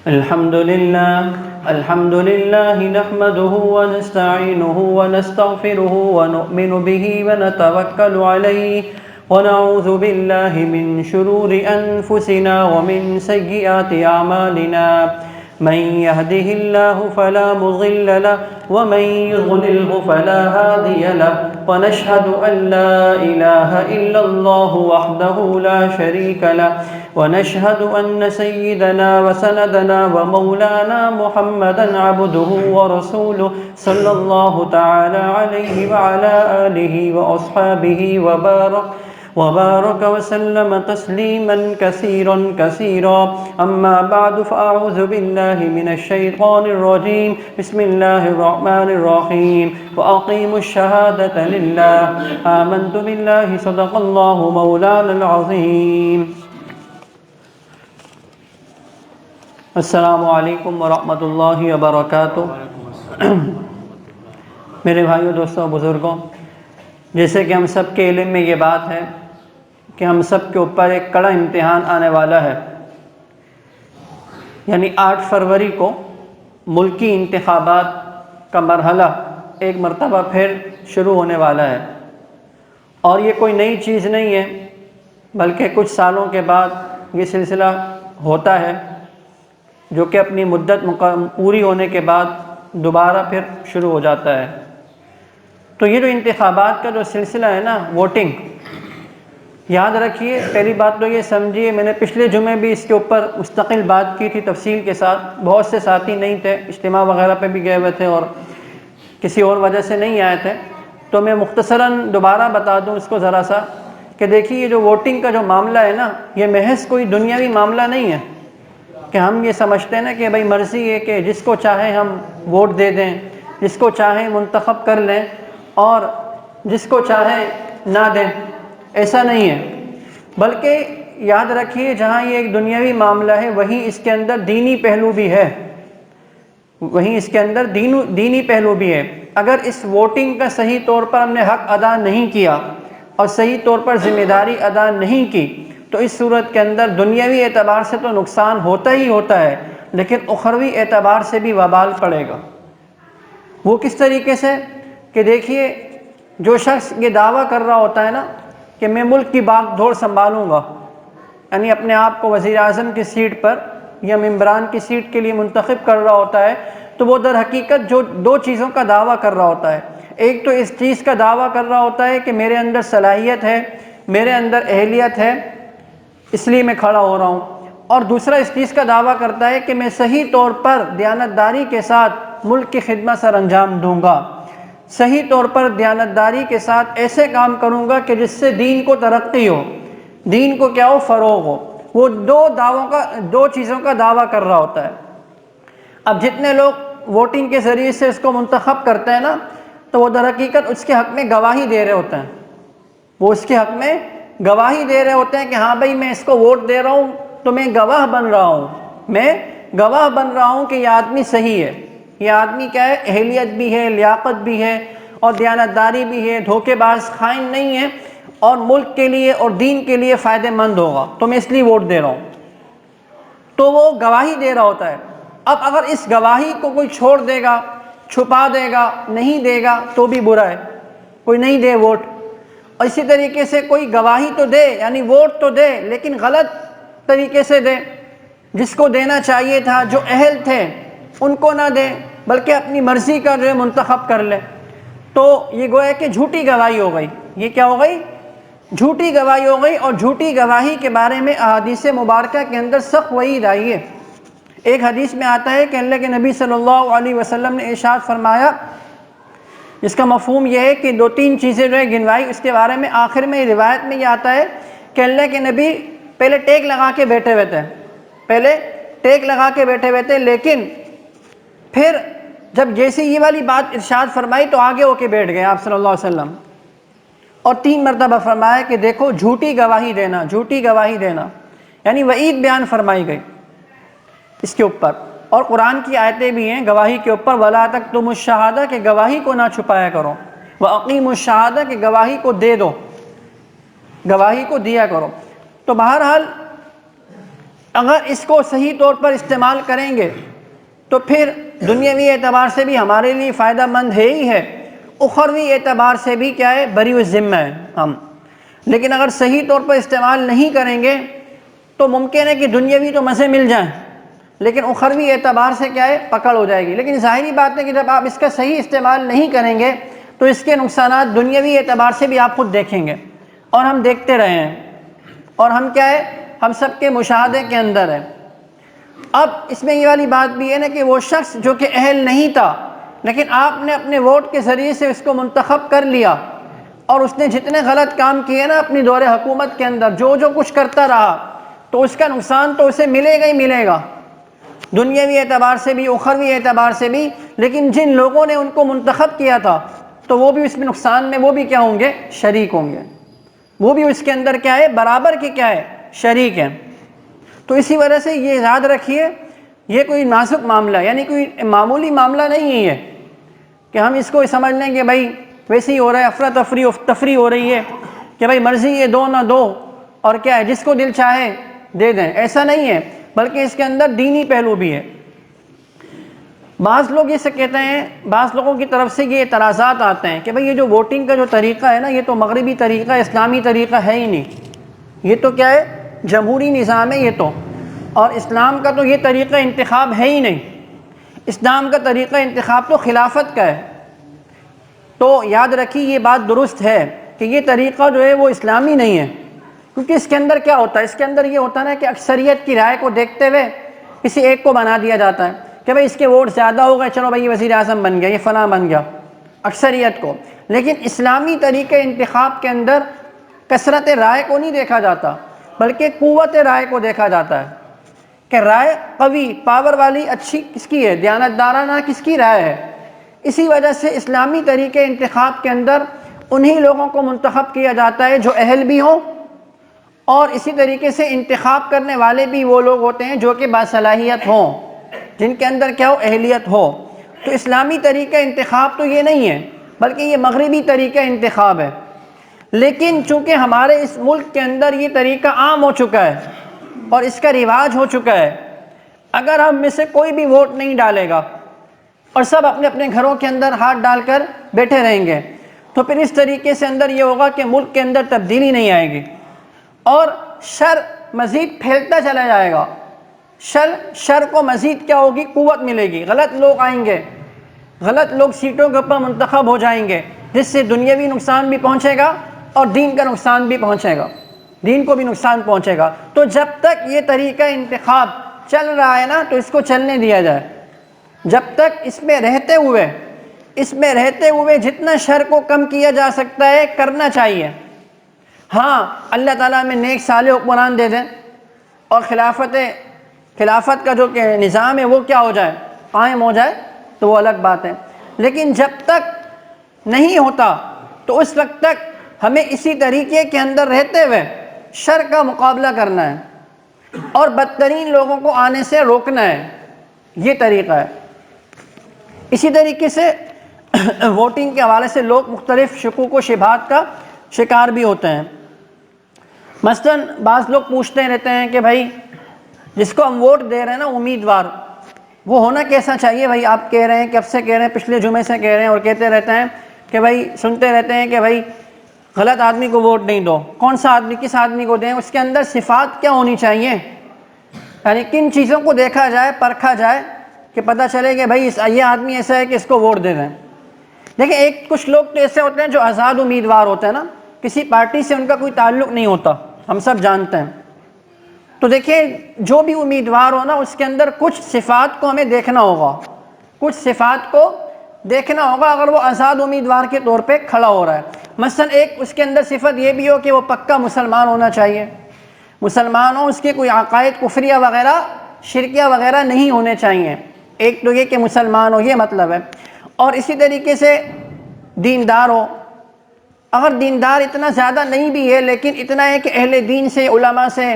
الحمد لله نحمده ونستعينه ونستغفره ونؤمن به ونتوكل عليه ونعوذ بالله من شرور أنفسنا ومن سيئات أعمالنا من يهده الله فلا مضل له ومن يضلله فلا هادي له ونشهد أن لا إله إلا الله وحده لا شريك له ونشهد أن سيدنا وسندنا ومولانا محمدا عبده ورسوله صلى الله تعالى عليه وعلى آله وأصحابه وبارك وسلم تسليما كثيرا كثيرا. أما بعد فأعوذ بالله من الشيطان الرجيم. بسم الله الرحمن الرحيم. وأقيموا الشهادة لله. آمنت بالله صدق الله مولانا العظيم. السلام علیکم ورحمۃ اللہ وبرکاتہ. میرے بھائیوں، دوستوں، بزرگوں، جیسے کہ ہم سب کے علم میں یہ بات ہے کہ ہم سب کے اوپر ایک کڑا امتحان آنے والا ہے. یعنی 8 فروری کو ملکی انتخابات کا مرحلہ ایک مرتبہ پھر شروع ہونے والا ہے. اور یہ کوئی نئی چیز نہیں ہے، بلکہ کچھ سالوں کے بعد یہ سلسلہ ہوتا ہے، جو کہ اپنی مدت پوری ہونے کے بعد دوبارہ پھر شروع ہو جاتا ہے. تو یہ جو انتخابات کا جو سلسلہ ہے نا، ووٹنگ، یاد رکھیے. پہلی بات تو یہ سمجھیے، میں نے پچھلے جمعے بھی اس کے اوپر مستقل بات کی تھی تفصیل کے ساتھ. بہت سے ساتھی نہیں تھے، اجتماع وغیرہ پہ بھی گئے ہوئے تھے اور کسی اور وجہ سے نہیں آئے تھے. تو میں مختصراً دوبارہ بتا دوں اس کو ذرا سا کہ دیکھیے، یہ جو ووٹنگ کا جو معاملہ ہے نا، یہ محض کوئی دنیاوی معاملہ نہیں ہے کہ ہم یہ سمجھتے ہیں نا کہ بھائی مرضی ہے کہ جس کو چاہے ہم ووٹ دے دیں، جس کو چاہے منتخب کر لیں اور جس کو چاہے نہ دیں. ایسا نہیں ہے، بلکہ یاد رکھیے، جہاں یہ ایک دنیاوی معاملہ ہے وہیں اس کے اندر دینی پہلو بھی ہے. دینی پہلو بھی ہے. اگر اس ووٹنگ کا صحیح طور پر ہم نے حق ادا نہیں کیا اور صحیح طور پر ذمہ داری ادا نہیں کی تو اس صورت کے اندر دنیاوی اعتبار سے تو نقصان ہوتا ہی ہوتا ہے، لیکن اخروی اعتبار سے بھی وبال پڑے گا. وہ کس طریقے سے کہ دیکھیے، جو شخص یہ دعویٰ کر رہا ہوتا ہے نا کہ میں ملک کی باغ دھوڑ سنبھالوں گا، یعنی اپنے آپ کو وزیر اعظم کی سیٹ پر یا ممبران کی سیٹ کے لیے منتخب کر رہا ہوتا ہے، تو وہ در حقیقت جو 2 چیزوں کا دعویٰ کر رہا ہوتا ہے. ایک تو اس چیز کا دعویٰ کر رہا ہوتا ہے کہ میرے اندر صلاحیت ہے، میرے اندر اہلیت ہے، اس لیے میں کھڑا ہو رہا ہوں. اور دوسرا اس چیز کا دعویٰ کرتا ہے کہ میں صحیح طور پر دیانتداری کے ساتھ ملک کی خدمت سر انجام دوں گا، صحیح طور پر دیانتداری کے ساتھ ایسے کام کروں گا کہ جس سے دین کو ترقی ہو، دین کو کیا ہو، فروغ ہو. وہ 2 چیزوں کا دعویٰ کر رہا ہوتا ہے. اب جتنے لوگ ووٹنگ کے ذریعے سے اس کو منتخب کرتے ہیں نا، تو وہ در حقیقت اس کے حق میں گواہی دے رہے ہوتے ہیں. وہ اس کے حق میں گواہی دے رہے ہوتے ہیں کہ ہاں بھائی، میں اس کو ووٹ دے رہا ہوں تو میں گواہ بن رہا ہوں، کہ یہ آدمی صحیح ہے، یہ آدمی کیا ہے، اہلیت بھی ہے، لیاقت بھی ہے اور دیانتداری بھی ہے، دھوکے باز خائن نہیں ہے اور ملک کے لیے اور دین کے لیے فائدہ مند ہوگا، تو میں اس لیے ووٹ دے رہا ہوں. تو وہ گواہی دے رہا ہوتا ہے. اب اگر اس گواہی کو کوئی چھوڑ دے گا، چھپا دے گا، نہیں دے گا تو بھی برا ہے. کوئی نہیں دے ووٹ، اور اسی طریقے سے کوئی گواہی تو دے، یعنی ووٹ تو دے، لیکن غلط طریقے سے دے. جس کو دینا چاہیے تھا، جو اہل تھے، ان کو نہ دے، بلکہ اپنی مرضی کا جو ہے منتخب کر لے. تو یہ گویا کہ جھوٹی گواہی ہو گئی. یہ کیا ہو گئی؟ جھوٹی گواہی ہو گئی. اور جھوٹی گواہی کے بارے میں احادیث مبارکہ کے اندر سخت وعید آئی ہے. ایک حدیث میں آتا ہے کہ اللہ کے نبی صلی اللہ علیہ وسلم نے ارشاد فرمایا، جس کا مفہوم یہ ہے کہ 2-3 چیزیں جو ہے گنوائی. اس کے بارے میں آخر میں روایت میں یہ آتا ہے کہ اللہ کے نبی پہلے ٹیک لگا کے بیٹھے ہوئے تھے، لیکن پھر جب جیسے یہ والی بات ارشاد فرمائی تو آگے ہو کے بیٹھ گئے آپ صلی اللہ علیہ وسلم، اور 3 مرتبہ فرمایا کہ دیکھو، جھوٹی گواہی دینا، یعنی وعید بیان فرمائی گئی اس کے اوپر. اور قرآن کی آیتیں بھی ہیں گواہی کے اوپر، وَلَا تَكْتُمُوا الشَّهَادَةَ کہ گواہی کو نہ چھپایا کرو، وَأَقِيمُوا الشَّهَادَةَ کہ گواہی کو دے دو، گواہی کو دیا کرو. تو بہرحال اگر اس کو صحیح طور پر استعمال کریں گے تو پھر دنیاوی اعتبار سے بھی ہمارے لیے فائدہ مند ہے ہی ہے، اخروی اعتبار سے بھی کیا ہے، بری الذمہ ہے ہم۔ لیکن اگر صحیح طور پر استعمال نہیں کریں گے تو ممکن ہے کہ دنیاوی تو مزے مل جائیں لیکن اخروی اعتبار سے کیا ہے، پکڑ ہو جائے گی۔ لیکن ظاہری بات ہے کہ جب آپ اس کا صحیح استعمال نہیں کریں گے تو اس کے نقصانات دنیاوی اعتبار سے بھی آپ خود دیکھیں گے، اور ہم دیکھتے رہے ہیں، اور ہم کیا ہے، ہم سب کے مشاہدے کے اندر ہے۔ اب اس میں یہ والی بات بھی ہے نا کہ وہ شخص جو کہ اہل نہیں تھا لیکن آپ نے اپنے ووٹ کے ذریعے سے اس کو منتخب کر لیا، اور اس نے جتنے غلط کام کیے نا اپنی دور حکومت کے اندر، جو کچھ کرتا رہا، تو اس کا نقصان تو اسے ملے گا ہی ملے گا، دنیاوی اعتبار سے بھی اخروی اعتبار سے بھی۔ لیکن جن لوگوں نے ان کو منتخب کیا تھا تو وہ بھی اس میں نقصان میں وہ بھی کیا ہوں گے، شریک ہوں گے، وہ بھی اس کے اندر کیا ہے، برابر کے کیا ہے، شریک ہیں۔ تو اسی وجہ سے یہ یاد رکھیے، یہ کوئی نازک معاملہ یعنی کوئی معمولی معاملہ نہیں ہے کہ ہم اس کو سمجھ لیں کہ بھائی ویسے ہی ہو رہا ہے، افراتفری تفری ہو رہی ہے کہ بھائی مرضی یہ دو نہ دو، اور کیا ہے جس کو دل چاہے دے دیں، ایسا نہیں ہے، بلکہ اس کے اندر دینی پہلو بھی ہے۔ بعض لوگ یہ سے کہتے ہیں، بعض لوگوں کی طرف سے یہ اعتراضات آتے ہیں کہ بھئی یہ جو ووٹنگ کا جو طریقہ ہے نا، یہ تو مغربی طریقہ، اسلامی طریقہ ہے ہی نہیں، یہ تو کیا ہے، جمہوری نظام ہے یہ تو، اور اسلام کا تو یہ طریقہ انتخاب ہے ہی نہیں، اسلام کا طریقہ انتخاب تو خلافت کا ہے۔ تو یاد رکھیے یہ بات درست ہے کہ یہ طریقہ جو ہے وہ اسلامی نہیں ہے، کیونکہ اس کے اندر کیا ہوتا ہے، اس کے اندر یہ ہوتا ہے نا کہ اکثریت کی رائے کو دیکھتے ہوئے کسی ایک کو بنا دیا جاتا ہے کہ بھئی اس کے ووٹ زیادہ ہو گئے، چلو بھئی یہ وزیر اعظم بن گیا، یہ فلاں بن گیا، اکثریت کو۔ لیکن اسلامی طریقے انتخاب کے اندر کثرت رائے کو نہیں دیکھا جاتا بلکہ قوت رائے کو دیکھا جاتا ہے کہ رائے قوی، پاور والی، اچھی کس کی ہے، دیانتدارانہ کس کی رائے ہے۔ اسی وجہ سے اسلامی طریقے انتخاب کے اندر انہی لوگوں کو منتخب کیا جاتا ہے جو اہل بھی ہوں، اور اسی طریقے سے انتخاب کرنے والے بھی وہ لوگ ہوتے ہیں جو کہ باصلاحیت ہوں، جن کے اندر کیا ہو، اہلیت ہو۔ تو اسلامی طریقہ انتخاب تو یہ نہیں ہے بلکہ یہ مغربی طریقہ انتخاب ہے۔ لیکن چونکہ ہمارے اس ملک کے اندر یہ طریقہ عام ہو چکا ہے اور اس کا رواج ہو چکا ہے، اگر ہم میں سے کوئی بھی ووٹ نہیں ڈالے گا اور سب اپنے اپنے گھروں کے اندر ہاتھ ڈال کر بیٹھے رہیں گے تو پھر اس طریقے سے اندر یہ ہوگا کہ ملک کے اندر تبدیلی نہیں آئے گی، اور شر مزید پھیلتا چلا جائے گا، شر کو مزید کیا ہوگی، قوت ملے گی، غلط لوگ آئیں گے، غلط لوگ سیٹوں کے اوپر منتخب ہو جائیں گے، جس سے دنیاوی نقصان بھی پہنچے گا اور دین کا نقصان بھی پہنچے گا، دین کو بھی نقصان پہنچے گا۔ تو جب تک یہ طریقہ انتخاب چل رہا ہے نا تو اس کو چلنے دیا جائے، جب تک اس میں رہتے ہوئے جتنا شر کو کم کیا جا سکتا ہے کرنا چاہیے۔ ہاں اللہ تعالیٰ میں نیک صالح حکمران دے دیں اور خلافت کا جو کہ نظام ہے وہ کیا ہو جائے، قائم ہو جائے، تو وہ الگ بات ہے۔ لیکن جب تک نہیں ہوتا تو اس وقت تک ہمیں اسی طریقے کے اندر رہتے ہوئے شر کا مقابلہ کرنا ہے اور بدترین لوگوں کو آنے سے روکنا ہے، یہ طریقہ ہے۔ اسی طریقے سے ووٹنگ کے حوالے سے لوگ مختلف شکوک و شبہات کا شکار بھی ہوتے ہیں۔ مثلاً بعض لوگ پوچھتے رہتے ہیں کہ بھائی جس کو ہم ووٹ دے رہے ہیں نا امیدوار، وہ ہونا کیسا چاہیے؟ بھائی آپ کہہ رہے ہیں، کب سے کہہ رہے ہیں، پچھلے جمعے سے کہہ رہے ہیں اور کہتے رہتے ہیں کہ بھائی سنتے رہتے ہیں کہ بھائی غلط آدمی کو ووٹ نہیں دو۔ کون سا آدمی، کس آدمی کو دیں؟ اس کے اندر صفات کیا ہونی چاہیے، یعنی کن چیزوں کو دیکھا جائے، پرکھا جائے کہ پتہ چلے کہ بھائی یہ آدمی ایسا ہے کہ اس کو ووٹ دے دیں۔ دیکھیں کچھ لوگ تو ایسے ہوتے ہیں جو آزاد امیدوار ہوتے ہیں نا، کسی پارٹی سے ان کا کوئی تعلق نہیں ہوتا، ہم سب جانتے ہیں۔ تو دیکھیں جو بھی امیدوار ہو نا اس کے اندر کچھ صفات کو ہمیں دیکھنا ہوگا، کچھ صفات کو دیکھنا ہوگا اگر وہ آزاد امیدوار کے طور پہ کھڑا ہو رہا ہے۔ مثلا ایک اس کے اندر صفت یہ بھی ہو کہ وہ پکا مسلمان ہونا چاہیے، مسلمان ہو، اس کے کوئی عقائد کفریہ وغیرہ شرکیہ وغیرہ نہیں ہونے چاہیے، ایک تو یہ کہ مسلمان ہو، یہ مطلب ہے۔ اور اسی طریقے سے دیندار ہو، اگر دیندار اتنا زیادہ نہیں بھی ہے لیکن اتنا ہے کہ اہل دین سے، علماء سے،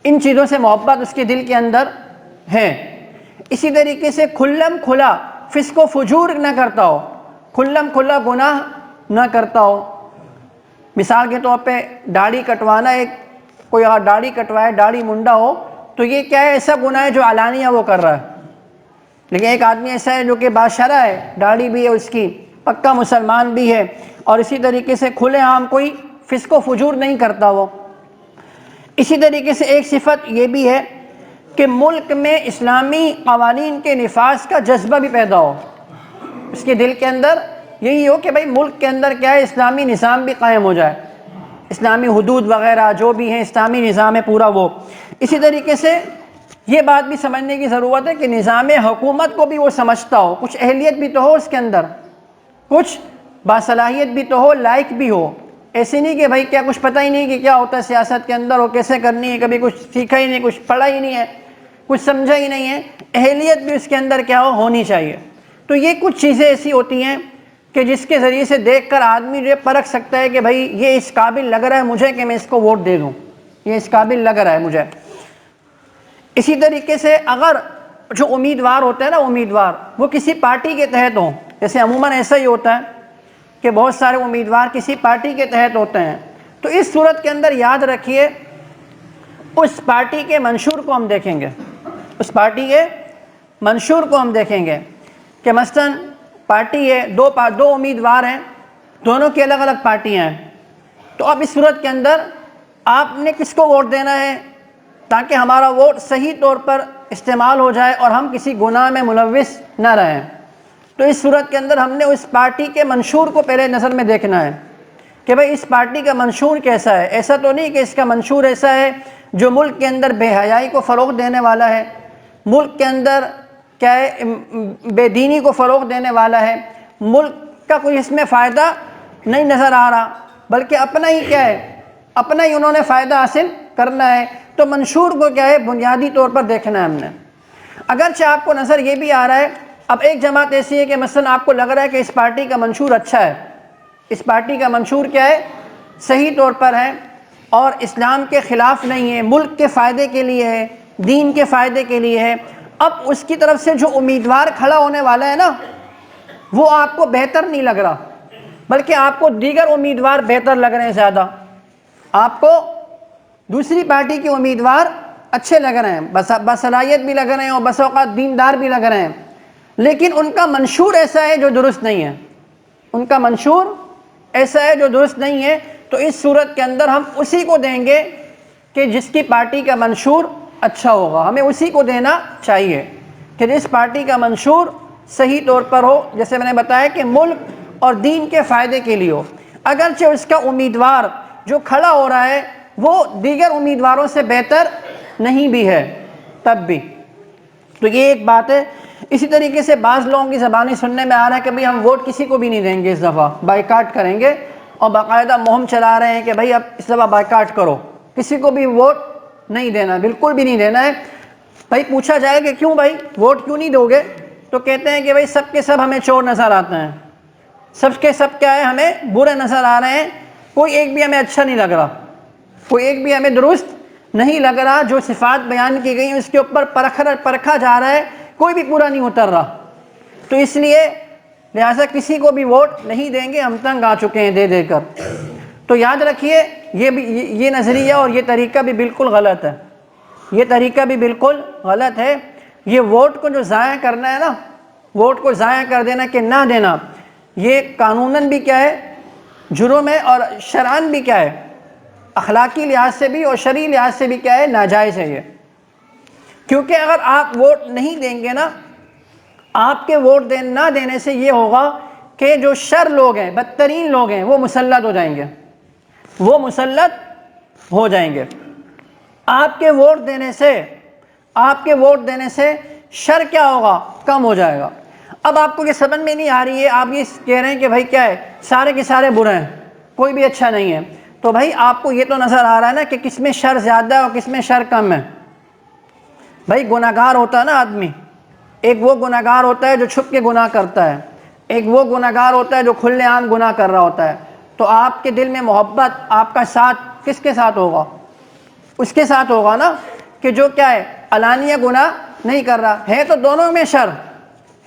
ان چیزوں سے محبت اس کے دل کے اندر ہے۔ اسی طریقے سے کھلم کھلا فسق و فجور نہ کرتا ہو، کھلم کھلا گناہ نہ کرتا ہو۔ مثال کے طور پہ داڑھی کٹوانا، کوئی اگر داڑھی کٹوائے، داڑھی منڈا ہو تو یہ کیا ہے؟ ایسا گناہ ہے جو علانیہ وہ کر رہا ہے. لیکن ایک آدمی ایسا ہے جو کہ باشرع ہے، داڑھی بھی ہے اس کی، پکا مسلمان بھی ہے، اور اسی طریقے سے کھلے عام کوئی فسق و فجور نہیں کرتا وہ. اسی طریقے سے ایک صفت یہ بھی ہے کہ ملک میں اسلامی قوانین کے نفاذ کا جذبہ بھی پیدا ہو. اس کے دل کے اندر یہی ہو کہ بھئی ملک کے اندر کیا ہے، اسلامی نظام بھی قائم ہو جائے، اسلامی حدود وغیرہ جو بھی ہیں، اسلامی نظام ہے پورا وہ. اسی طریقے سے یہ بات بھی سمجھنے کی ضرورت ہے کہ نظام حکومت کو بھی وہ سمجھتا ہو، کچھ اہلیت بھی تو ہو اس کے اندر، کچھ باصلاحیت بھی تو ہو، لائق بھی ہو. ایسے نہیں کہ بھائی کیا کچھ پتہ ہی نہیں کہ کیا ہوتا ہے سیاست کے اندر اور کیسے کرنی ہے، کبھی کچھ سیکھا ہی نہیں، کچھ پڑھا ہی نہیں ہے، کچھ سمجھا ہی نہیں ہے. اہلیت بھی اس کے اندر کیا ہونی چاہیے. تو یہ کچھ چیزیں ایسی ہوتی ہیں کہ جس کے ذریعے سے دیکھ کر آدمی یہ پرکھ سکتا ہے کہ بھائی یہ اس قابل لگ رہا ہے مجھے کہ میں اس کو ووٹ دے دوں، یہ اس قابل لگ رہا ہے مجھے. اسی طریقے سے اگر جو امیدوار ہوتا ہے نا، امیدوار وہ کسی پارٹی کے تحت ہوں، جیسے عموماً ایسا ہی ہوتا ہے کہ بہت سارے امیدوار کسی پارٹی کے تحت ہوتے ہیں، تو اس صورت کے اندر یاد رکھیے اس پارٹی کے منشور کو ہم دیکھیں گے. اس پارٹی کے منشور کو ہم دیکھیں گے کہ مثلا پارٹی ہے، دو امیدوار ہیں، دونوں کی الگ الگ پارٹیاں ہیں. تو اب اس صورت کے اندر آپ نے کس کو ووٹ دینا ہے تاکہ ہمارا ووٹ صحیح طور پر استعمال ہو جائے اور ہم کسی گناہ میں ملوث نہ رہیں. تو اس صورت کے اندر ہم نے اس پارٹی کے منشور کو پہلے نظر میں دیکھنا ہے کہ بھئی اس پارٹی کا منشور کیسا ہے. ایسا تو نہیں کہ اس کا منشور ایسا ہے جو ملک کے اندر بے حیائی کو فروغ دینے والا ہے، ملک کے اندر کیا ہے بے دینی کو فروغ دینے والا ہے، ملک کا کوئی اس میں فائدہ نہیں نظر آ رہا، بلکہ اپنا ہی کیا ہے، اپنا ہی انہوں نے فائدہ حاصل کرنا ہے. تو منشور کو کیا ہے بنیادی طور پر دیکھنا ہے ہم نے. اگرچہ آپ کو نظر یہ بھی آ رہا ہے، اب ایک جماعت ایسی ہے کہ مثلا آپ کو لگ رہا ہے کہ اس پارٹی کا منشور اچھا ہے، اس پارٹی کا منشور کیا ہے، صحیح طور پر ہے اور اسلام کے خلاف نہیں ہے، ملک کے فائدے کے لیے ہے، دین کے فائدے کے لیے ہے. اب اس کی طرف سے جو امیدوار کھڑا ہونے والا ہے نا، وہ آپ کو بہتر نہیں لگ رہا، بلکہ آپ کو دیگر امیدوار بہتر لگ رہے ہیں. زیادہ آپ کو دوسری پارٹی کے امیدوار اچھے لگ رہے ہیں، باصلاحیت بھی لگ رہے ہیں اور بس اوقات دیندار بھی لگ رہے ہیں، لیکن ان کا منشور ایسا ہے جو درست نہیں ہے، ان کا منشور ایسا ہے جو درست نہیں ہے. تو اس صورت کے اندر ہم اسی کو دیں گے کہ جس کی پارٹی کا منشور اچھا ہوگا. ہمیں اسی کو دینا چاہیے کہ جس پارٹی کا منشور صحیح طور پر ہو، جیسے میں نے بتایا کہ ملک اور دین کے فائدے کے لیے ہو. اگرچہ اس کا امیدوار جو کھڑا ہو رہا ہے وہ دیگر امیدواروں سے بہتر نہیں بھی ہے تب بھی. تو یہ ایک بات ہے. اسی طریقے سے بعض لوگوں کی زبانی سننے میں آ رہا ہے کہ بھئی ہم ووٹ کسی کو بھی نہیں دیں گے، اس دفعہ بائیکاٹ کریں گے، اور باقاعدہ مہم چلا رہے ہیں کہ بھئی اب اس دفعہ بائیکاٹ کرو، کسی کو بھی ووٹ نہیں دینا، بالکل بھی نہیں دینا ہے. بھائی پوچھا جائے کہ کیوں بھائی ووٹ کیوں نہیں دو گے، تو کہتے ہیں کہ بھئی سب کے سب ہمیں چور نظر آتے ہیں، سب کے سب کیا ہے ہمیں برے نظر آ رہے ہیں، کوئی ایک بھی ہمیں اچھا نہیں لگ رہا، کوئی ایک بھی ہمیں درست نہیں لگ رہا. جو صفات بیان کی گئی ہیں اس کے اوپر پرکھا جا رہا ہے، کوئی بھی پورا نہیں اتر رہا. تو اس لیے لہٰذا کسی کو بھی ووٹ نہیں دیں گے، ہم تنگ آ چکے ہیں دے دے کر. تو یاد رکھیے یہ نظریہ اور یہ طریقہ بھی بالکل غلط ہے، یہ طریقہ بھی بالکل غلط ہے. یہ ووٹ کو جو ضائع کرنا ہے نا، ووٹ کو ضائع کر دینا کہ نہ دینا، یہ قانوناً بھی کیا ہے جرم ہے، اور شرعاً بھی کیا ہے اخلاقی لحاظ سے بھی اور شرعی لحاظ سے بھی کیا ہے ناجائز ہے یہ. کیونکہ اگر آپ ووٹ نہیں دیں گے نا، آپ کے ووٹ نہ دینے سے یہ ہوگا کہ جو شر لوگ ہیں، بدترین لوگ ہیں، وہ مسلط ہو جائیں گے، وہ مسلط ہو جائیں گے. آپ کے ووٹ دینے سے شر کیا ہوگا، کم ہو جائے گا. اب آپ کو یہ سمجھ میں نہیں آ رہی ہے، آپ یہ کہہ رہے ہیں کہ بھائی کیا ہے سارے کے سارے برے ہیں، کوئی بھی اچھا نہیں ہے. تو بھائی آپ کو یہ تو نظر آ رہا ہے نا کہ کس میں شر زیادہ ہے اور کس میں شر کم ہے. بھائی گناہ گار ہوتا ہے نا آدمی، ایک وہ گناہ گار ہوتا ہے جو چھپ کے گناہ کرتا ہے، ایک وہ گناہ گار ہوتا ہے جو کھلے عام گناہ کر رہا ہوتا ہے. تو آپ کے دل میں محبت، آپ کا ساتھ کس کے ساتھ ہوگا، اس کے ساتھ ہوگا نا کہ جو کیا ہے علانیہ گناہ نہیں کر رہا ہے. تو دونوں میں شر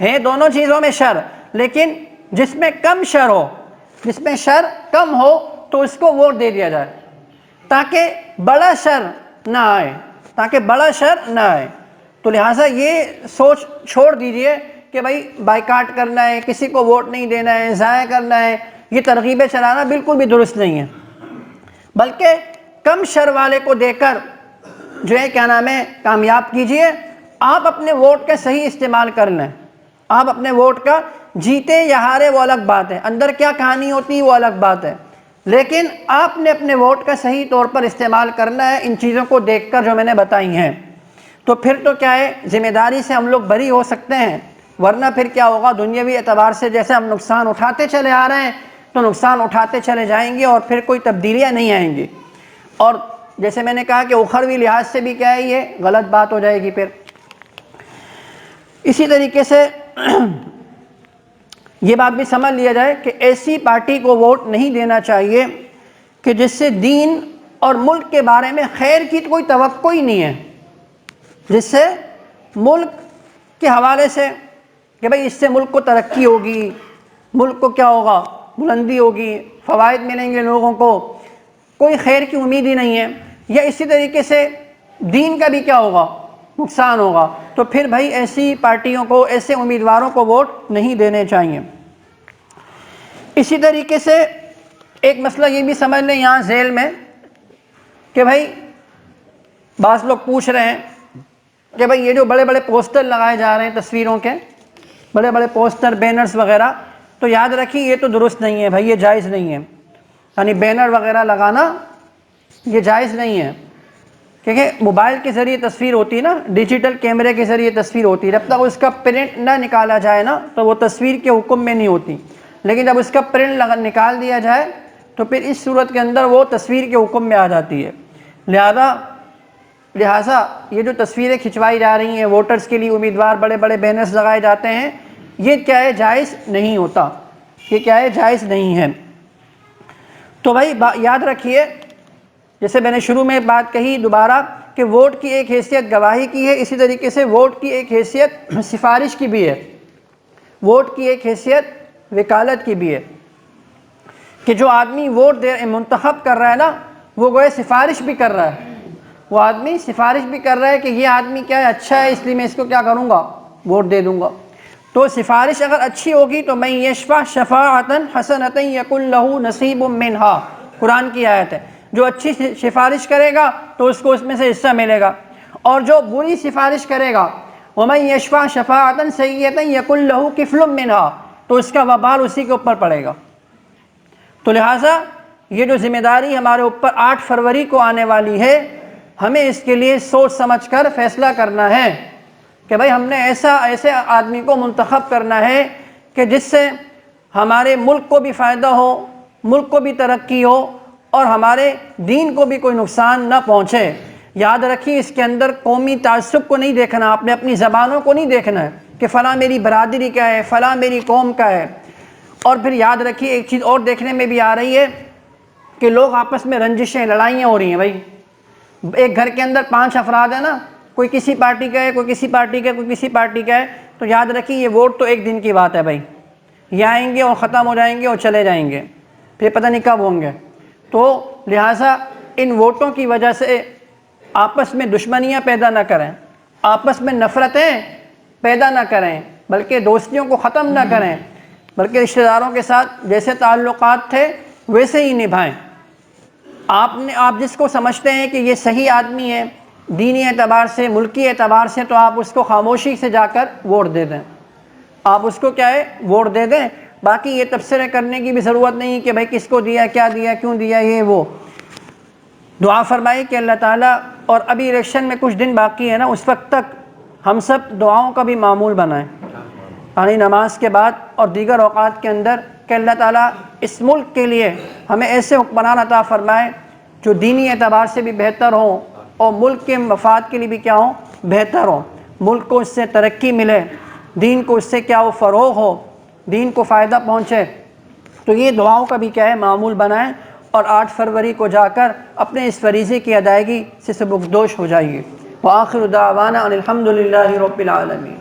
ہے، دونوں چیزوں میں شر، لیکن جس میں کم شر ہو، جس میں شر کم ہو تو اس کو ووٹ دے دیا جائے تاکہ بڑا شر نہ آئے، تاکہ بڑا شر نہ آئے۔ تو لہٰذا یہ سوچ چھوڑ دیجئے کہ بھائی بائیکاٹ کرنا ہے، کسی کو ووٹ نہیں دینا ہے، ضائع کرنا ہے، یہ ترغیبیں چلانا بالکل بھی درست نہیں ہے، بلکہ کم شر والے کو دے کر جو ہے کیا نام ہے کامیاب کیجئے۔ آپ اپنے ووٹ کا صحیح استعمال کر لیں، آپ اپنے ووٹ کا جیتے یا ہارے وہ الگ بات ہے، اندر کیا کہانی ہوتی ہے وہ الگ بات ہے، لیکن آپ نے اپنے ووٹ کا صحیح طور پر استعمال کرنا ہے ان چیزوں کو دیکھ کر جو میں نے بتائی ہیں۔ تو پھر تو کیا ہے، ذمہ داری سے ہم لوگ بری ہو سکتے ہیں، ورنہ پھر کیا ہوگا، دنیاوی اعتبار سے جیسے ہم نقصان اٹھاتے چلے آ رہے ہیں تو نقصان اٹھاتے چلے جائیں گے اور پھر کوئی تبدیلیاں نہیں آئیں گی، اور جیسے میں نے کہا کہ اخروی لحاظ سے بھی کیا ہے یہ غلط بات ہو جائے گی۔ پھر اسی طریقے سے یہ بات بھی سمجھ لیا جائے کہ ایسی پارٹی کو ووٹ نہیں دینا چاہیے کہ جس سے دین اور ملک کے بارے میں خیر کی کوئی توقع ہی نہیں ہے، جس سے ملک کے حوالے سے کہ بھئی اس سے ملک کو ترقی ہوگی، ملک کو کیا ہوگا، بلندی ہوگی، فوائد ملیں گے لوگوں کو، کوئی خیر کی امید ہی نہیں ہے، یا اسی طریقے سے دین کا بھی کیا ہوگا، نقصان ہوگا، تو پھر بھائی ایسی پارٹیوں کو، ایسے امیدواروں کو ووٹ نہیں دینے چاہیے۔ اسی طریقے سے ایک مسئلہ یہ بھی سمجھ لیں یہاں ذیل میں کہ بھائی بعض لوگ پوچھ رہے ہیں کہ بھئی یہ جو بڑے بڑے پوسٹر لگائے جا رہے ہیں تصویروں کے، بڑے بڑے پوسٹر بینرز وغیرہ، تو یاد رکھیے یہ تو درست نہیں ہے بھائی، یہ جائز نہیں ہے، یعنی بینر وغیرہ لگانا یہ جائز نہیں ہے، کیونکہ موبائل کے ذریعے تصویر ہوتی ہے نا، ڈیجیٹل کیمرے کے ذریعے تصویر ہوتی ہے، جب تک اس کا پرنٹ نہ نکالا جائے نا تو وہ تصویر کے حکم میں نہیں ہوتی، لیکن جب اس کا پرنٹ نکال دیا جائے تو پھر اس صورت کے اندر وہ تصویر کے حکم میں آ جاتی ہے۔ لہٰذا یہ جو تصویریں کھنچوائی جا رہی ہیں ووٹرز کے لیے، امیدوار بڑے بڑے بینرز لگائے جاتے ہیں، یہ کیا ہے، جائز نہیں ہوتا، یہ کیا ہے، جائز نہیں ہے۔ تو بھائی یاد رکھیے، جیسے میں نے شروع میں بات کہی دوبارہ کہ ووٹ کی ایک حیثیت گواہی کی ہے، اسی طریقے سے ووٹ کی ایک حیثیت سفارش کی بھی ہے، ووٹ کی ایک حیثیت وکالت کی بھی ہے، کہ جو آدمی ووٹ منتخب کر رہا ہے نا وہ گویا سفارش بھی کر رہا ہے، وہ آدمی سفارش بھی کر رہا ہے کہ یہ آدمی کیا ہے، اچھا ہے، اس لیے میں اس کو کیا کروں گا، ووٹ دے دوں گا۔ تو سفارش اگر اچھی ہوگی تو من یشفع شفاعۃ حسنۃ یکن لہ نصیب منہا، قرآن کی آیت ہے، جو اچھی سفارش کرے گا تو اس کو اس میں سے حصہ ملے گا، اور جو بری سفارش کرے گا ومن یشفع شفاعۃ سیئۃ یکن لہ کفل منہا، تو اس کا وبال اسی کے اوپر پڑے گا۔ تو لہٰذا یہ جو ذمہ داری ہمارے اوپر 8 فروری کو آنے والی ہے، ہمیں اس کے لیے سوچ سمجھ کر فیصلہ کرنا ہے کہ بھائی ہم نے ایسے آدمی کو منتخب کرنا ہے کہ جس سے ہمارے ملک کو بھی فائدہ ہو، ملک کو بھی ترقی ہو، اور ہمارے دین کو بھی کوئی نقصان نہ پہنچے۔ یاد رکھیے اس کے اندر قومی تعصب کو نہیں دیکھنا، آپ نے اپنی زبانوں کو نہیں دیکھنا ہے کہ فلاں میری برادری کا ہے، فلاں میری قوم کا ہے۔ اور پھر یاد رکھیے ایک چیز اور دیکھنے میں بھی آ رہی ہے کہ لوگ آپس میں رنجشیں، لڑائیاں ہو رہی ہیں۔ بھائی ایک گھر کے اندر 5 افراد ہیں نا، کوئی کسی پارٹی کا ہے، کوئی کسی پارٹی کا ہے، کوئی کسی پارٹی کا ہے، تو یاد رکھیے یہ ووٹ تو ایک دن کی بات ہے بھائی، یہ آئیں گے اور ختم ہو جائیں گے اور چلے جائیں گے، پھر پتہ نہیں کب ہوں گے۔ تو لہٰذا ان ووٹوں کی وجہ سے آپس میں دشمنیاں پیدا نہ کریں، آپس میں نفرتیں پیدا نہ کریں، بلکہ دوستیوں کو ختم نہ کریں، بلکہ رشتہ داروں کے ساتھ جیسے تعلقات تھے ویسے ہی نبھائیں۔ آپ جس کو سمجھتے ہیں کہ یہ صحیح آدمی ہے دینی اعتبار سے، ملکی اعتبار سے، تو آپ اس کو خاموشی سے جا کر ووٹ دے دیں، آپ اس کو کیا ہے، ووٹ دے دیں۔ باقی یہ تبصرے کرنے کی بھی ضرورت نہیں کہ بھائی کس کو دیا، کیا دیا، کیوں دیا، یہ وہ۔ دعا فرمائی کہ اللہ تعالیٰ، اور ابھی الیکشن میں کچھ دن باقی ہے نا، اس وقت تک ہم سب دعاؤں کا بھی معمول بنائیں، یعنی نماز کے بعد اور دیگر اوقات کے اندر، کہ اللہ تعالیٰ اس ملک کے لیے ہمیں ایسے حکمران عطا فرمائے جو دینی اعتبار سے بھی بہتر ہوں اور ملک کے مفاد کے لیے بھی کیا ہوں، بہتر ہوں، ملک کو اس سے ترقی ملے، دین کو اس سے کیا ہو، فروغ ہو، دین کو فائدہ پہنچے۔ تو یہ دعاؤں کا بھی کیا ہے، معمول بنائیں، اور 8 فروری کو جا کر اپنے اس فریضے کی ادائیگی سے سبکدوش ہو جائیے۔ وآخر دعوانا ان الحمد للہ رب العالمین۔